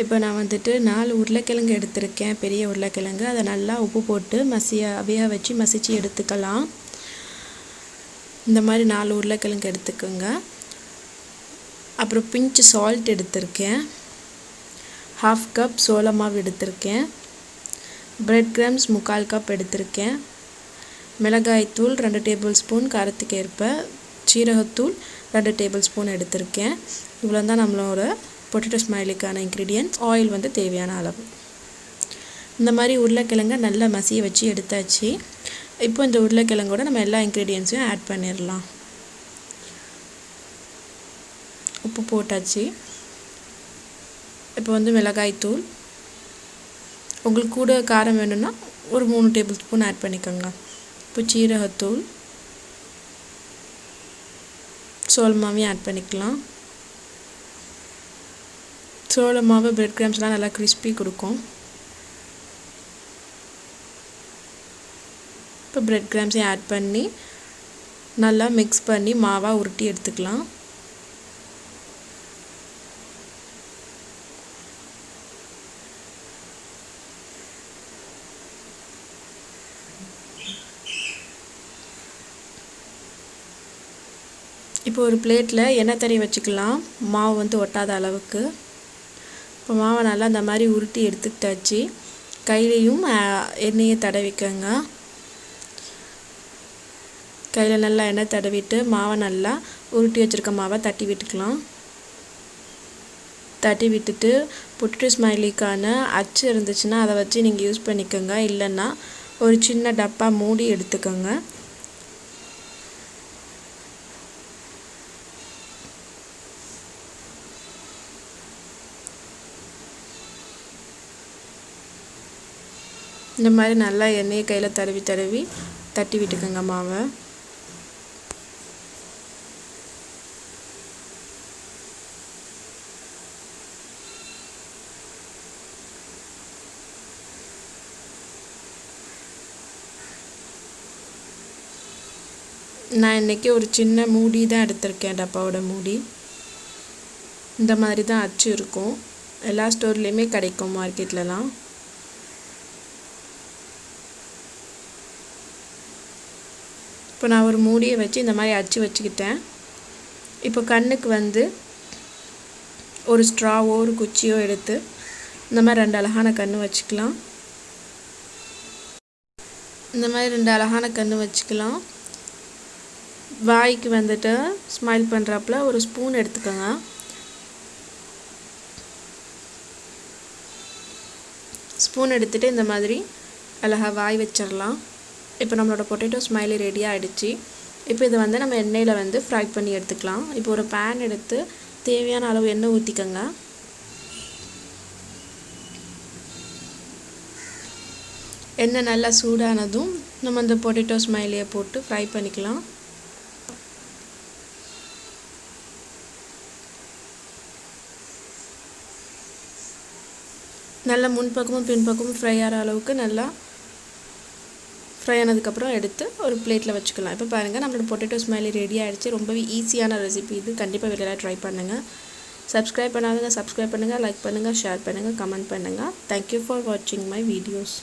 இப்போ நான் வந்துட்டு 4 உருளைக்கிழங்கு எடுத்திருக்கேன், பெரிய உருளைக்கிழங்கு. அதை நல்லா உப்பு போட்டு வேக வச்சு மசிச்சு எடுத்துக்கலாம். இந்த மாதிரி 4 உருளைக்கிழங்கு எடுத்துக்கோங்க. அப்புறம் பிஞ்ச் சால்ட் எடுத்திருக்கேன், 1/2 கப் சோள மாவு எடுத்திருக்கேன், பிரெட் கிரம்ஸ் 3/4 கப் எடுத்திருக்கேன், மிளகாய்த்தூள் 2 டேபிள் ஸ்பூன் காரத்துக்கு ஏற்ப, சீரகத்தூள் 2 டேபிள் ஸ்பூன் எடுத்திருக்கேன். இவ்வளோ தான் நம்மளோட பொட்டேட்டோ ஸ்மைலிக்கான இன்க்ரீடியன்ட்ஸ். ஆயில் வந்து தேவையான அளவு. இந்த மாதிரி உருளைக்கிழங்கை நல்லா மசிய வச்சு எடுத்தாச்சு. இப்போ இந்த உருளைக்கிழங்கோட நம்ம எல்லா இன்க்ரீடியன்ட்ஸையும் ஆட் பண்ணிடலாம். உப்பு போட்டாச்சு. இப்போ வந்து மிளகாய்த்தூள், உங்களுக்கு கூட காரம் வேணும்னா ஒரு 3 டேபிள் ஸ்பூன் ஆட் பண்ணிக்கோங்க. இப்போ சீரகத்தூள், சோள மாவையும் ஆட் பண்ணிக்கலாம். சோள மாவு பிரெட் கிரம்ஸ்லாம் நல்லா கிறிஸ்பி கொடுக்கும். இப்போ பிரெட் கிரம்ஸையும் ஆட் பண்ணி நல்லா மிக்ஸ் பண்ணி மாவாக உருட்டி எடுத்துக்கலாம். இப்போ ஒரு பிளேட்டில் எண்ணெய் தடவி வச்சுக்கலாம், மாவு வந்து ஒட்டாத அளவுக்கு. இப்போ மாவை நல்லா இந்த மாதிரி உருட்டி எடுத்துக்கிட்டாச்சு. கையிலையும் எண்ணெயை தடவிக்கங்க. கையில் நல்லா எண்ணெய் தடவிட்டு மாவை நல்லா உருட்டி வச்சுருக்க மாவை தட்டி விட்டுக்கலாம். தட்டி விட்டுட்டு பொட்டேட்டோ ஸ்மைலிக்கான அச்சு இருந்துச்சுன்னா அதை வச்சு நீங்கள் யூஸ் பண்ணிக்கோங்க. இல்லைன்னா ஒரு சின்ன டப்பா மூடி எடுத்துக்கோங்க. இந்த மாதிரி நல்லா எண்ணெயை கையில் தடவி தட்டி விட்டுக்கோங்க மாவை. நான் இன்றைக்கி ஒரு சின்ன மூடி தான் எடுத்திருக்கேன், டப்பாவோட மூடி. இந்த மாதிரி தான் அச்சு இருக்கும், எல்லா ஸ்டோர்லேயுமே கிடைக்கும் மார்க்கெட்லலாம். இப்போ நான் ஒரு மூடியை வச்சு இந்த மாதிரி அச்சு வச்சுக்கிட்டேன். இப்போ கண்ணுக்கு வந்து ஒரு ஸ்ட்ராவோ ஒரு குச்சியோ எடுத்து இந்த மாதிரி 2 அழகான கன்று வச்சுக்கலாம். இந்த மாதிரி 2 அழகான கன்று வச்சுக்கலாம். வாய்க்கு வந்துட்டு ஸ்மைல் பண்ணுறாப்புல ஒரு ஸ்பூன் எடுத்துக்கோங்க. ஸ்பூன் எடுத்துகிட்டு இந்த மாதிரி அழகாக வாய் வச்சிடலாம். இப்போ நம்மளோட பொட்டேட்டோ ஸ்மைலி ரெடி ஆகிடுச்சு. இப்போ இதை வந்து நம்ம எண்ணெயில் வந்து ஃப்ரை பண்ணி எடுத்துக்கலாம். இப்போ ஒரு பேன் எடுத்து தேவையான அளவு எண்ணெய் ஊற்றிக்கோங்க. எண்ணெய் நல்லா சூடானதும் நம்ம இந்த பொட்டேட்டோ ஸ்மைலியை போட்டு ஃப்ரை பண்ணிக்கலாம். நல்லா முன்பக்கமும் பின்பக்கமும் ஃப்ரை ஆகிற அளவுக்கு நல்லா ஃப்ரை ஆனதுக்கப்புறம் எடுத்து ஒரு பிளேட்டில் வச்சுக்கலாம். இப்போ பாருங்கள், நம்மளோட பொட்டேட்டோ ஸ்மைலி ரெடி ஆகிடுச்சு. ரொம்பவே ஈஸியான ரெசிபி இது. கண்டிப்பாக வெளியில் ட்ரை பண்ணுங்கள். சப்ஸ்கிரைப் பண்ணாதவங்க சப்ஸ்கிரைப் பண்ணுங்கள், லைக் பண்ணுங்கள், ஷேர் பண்ணுங்கள், கமெண்ட் பண்ணுங்கள். தேங்க்யூ ஃபார் வாட்சிங் மை வீடியோஸ்.